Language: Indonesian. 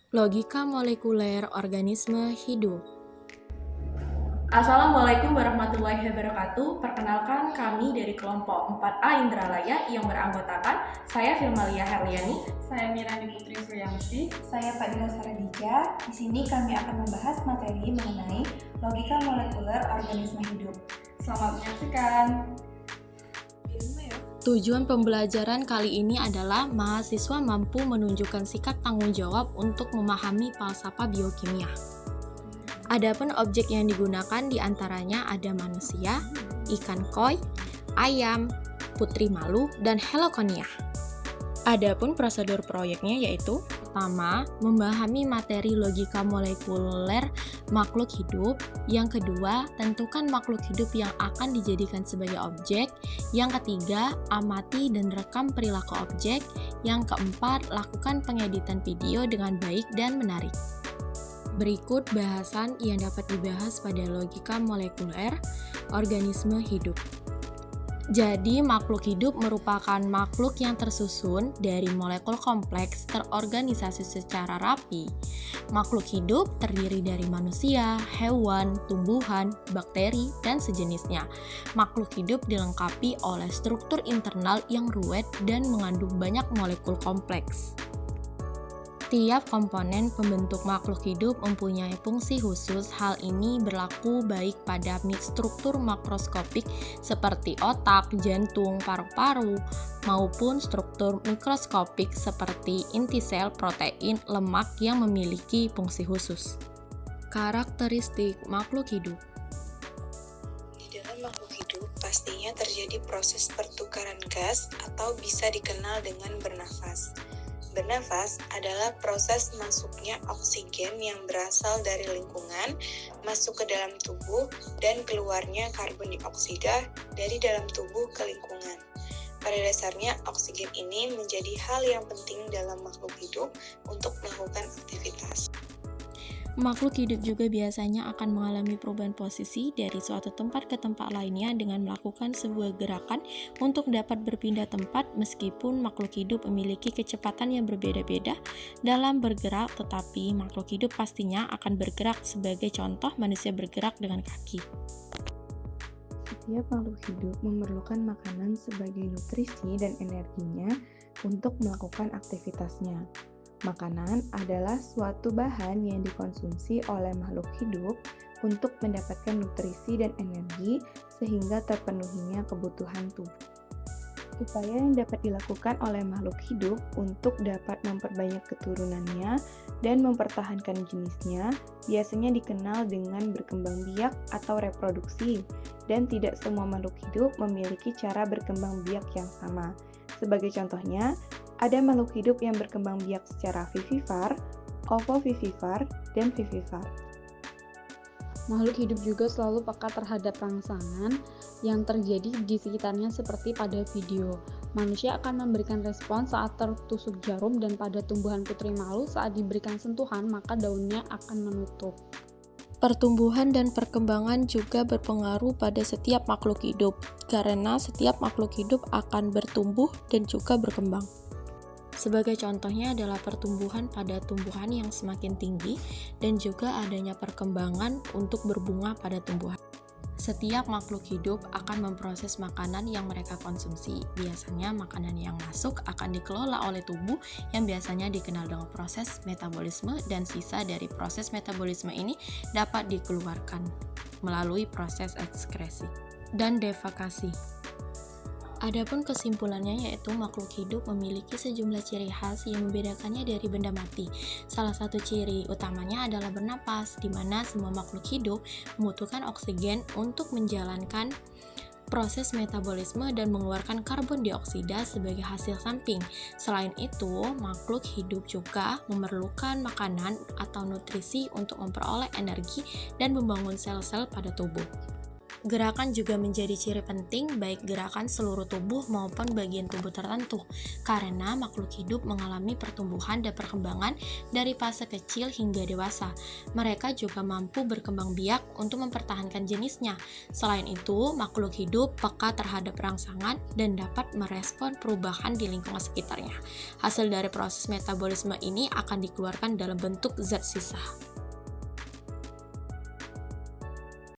Logika molekuler organisme hidup. Assalamualaikum warahmatullahi wabarakatuh. Perkenalkan kami dari kelompok 4A Indralaya yang beranggotakan saya Filmalia Herliani, Saya Mirani Putri Suryamsi. Saya Fadila Saradija. Di sini kami akan membahas materi mengenai logika molekuler organisme hidup. Selamat menyaksikan. Tujuan pembelajaran kali ini adalah mahasiswa mampu menunjukkan sikap tanggung jawab untuk memahami falsafah biokimia. Adapun objek yang digunakan diantaranya ada manusia, ikan koi, ayam, putri malu, dan helokonia. Adapun prosedur proyeknya yaitu pertama, memahami materi logika molekuler makhluk hidup. Yang kedua, tentukan makhluk hidup yang akan dijadikan sebagai objek. Yang ketiga, amati dan rekam perilaku objek. Yang keempat, lakukan pengeditan video dengan baik dan menarik. Berikut bahasan yang dapat dibahas pada logika molekuler organisme hidup. Jadi, makhluk hidup merupakan makhluk yang tersusun dari molekul kompleks terorganisasi secara rapi. Makhluk hidup terdiri dari manusia, hewan, tumbuhan, bakteri, dan sejenisnya. Makhluk hidup dilengkapi oleh struktur internal yang ruwet dan mengandung banyak molekul kompleks. Tiap komponen pembentuk makhluk hidup mempunyai fungsi khusus. Hal ini berlaku baik pada struktur makroskopik seperti otak, jantung, paru-paru, maupun struktur mikroskopik seperti inti sel, protein, lemak yang memiliki fungsi khusus. Karakteristik makhluk hidup. Di dalam makhluk hidup pastinya terjadi proses pertukaran gas atau bisa dikenal dengan bernafas. Bernafas adalah proses masuknya oksigen yang berasal dari lingkungan masuk ke dalam tubuh dan keluarnya karbon dioksida dari dalam tubuh ke lingkungan. Pada dasarnya, oksigen ini menjadi hal yang penting dalam makhluk hidup untuk melakukan aktivitas. Makhluk hidup juga biasanya akan mengalami perubahan posisi dari suatu tempat ke tempat lainnya dengan melakukan sebuah gerakan untuk dapat berpindah tempat. Meskipun makhluk hidup memiliki kecepatan yang berbeda-beda dalam bergerak, tetapi makhluk hidup pastinya akan bergerak. Sebagai contoh, manusia bergerak dengan kaki. Setiap makhluk hidup memerlukan makanan sebagai nutrisi dan energinya untuk melakukan aktivitasnya. Makanan adalah suatu bahan yang dikonsumsi oleh makhluk hidup untuk mendapatkan nutrisi dan energi sehingga terpenuhinya kebutuhan tubuh. Upaya yang dapat dilakukan oleh makhluk hidup untuk dapat memperbanyak keturunannya dan mempertahankan jenisnya biasanya dikenal dengan berkembang biak atau reproduksi, dan tidak semua makhluk hidup memiliki cara berkembang biak yang sama. Sebagai contohnya, ada makhluk hidup yang berkembang biak secara vivipar, ovovivipar, dan vivipar. Makhluk hidup juga selalu peka terhadap rangsangan yang terjadi di sekitarnya seperti pada video. Manusia akan memberikan respon saat tertusuk jarum, dan pada tumbuhan putri malu saat diberikan sentuhan maka daunnya akan menutup. Pertumbuhan dan perkembangan juga berpengaruh pada setiap makhluk hidup, karena setiap makhluk hidup akan bertumbuh dan juga berkembang. Sebagai contohnya adalah pertumbuhan pada tumbuhan yang semakin tinggi dan juga adanya perkembangan untuk berbunga pada tumbuhan. Setiap makhluk hidup akan memproses makanan yang mereka konsumsi. Biasanya makanan yang masuk akan dikelola oleh tubuh yang biasanya dikenal dengan proses metabolisme, dan sisa dari proses metabolisme ini dapat dikeluarkan melalui proses ekskresi dan defekasi. Adapun kesimpulannya yaitu makhluk hidup memiliki sejumlah ciri khas yang membedakannya dari benda mati. Salah satu ciri utamanya adalah bernapas, di mana semua makhluk hidup membutuhkan oksigen untuk menjalankan proses metabolisme dan mengeluarkan karbon dioksida sebagai hasil samping. Selain itu, makhluk hidup juga memerlukan makanan atau nutrisi untuk memperoleh energi dan membangun sel-sel pada tubuh. Gerakan juga menjadi ciri penting baik gerakan seluruh tubuh maupun bagian tubuh tertentu, karena makhluk hidup mengalami pertumbuhan dan perkembangan dari fase kecil hingga dewasa. Mereka juga mampu berkembang biak untuk mempertahankan jenisnya. Selain itu, makhluk hidup peka terhadap rangsangan dan dapat merespon perubahan di lingkungan sekitarnya. Hasil dari proses metabolisme ini akan dikeluarkan dalam bentuk zat sisa.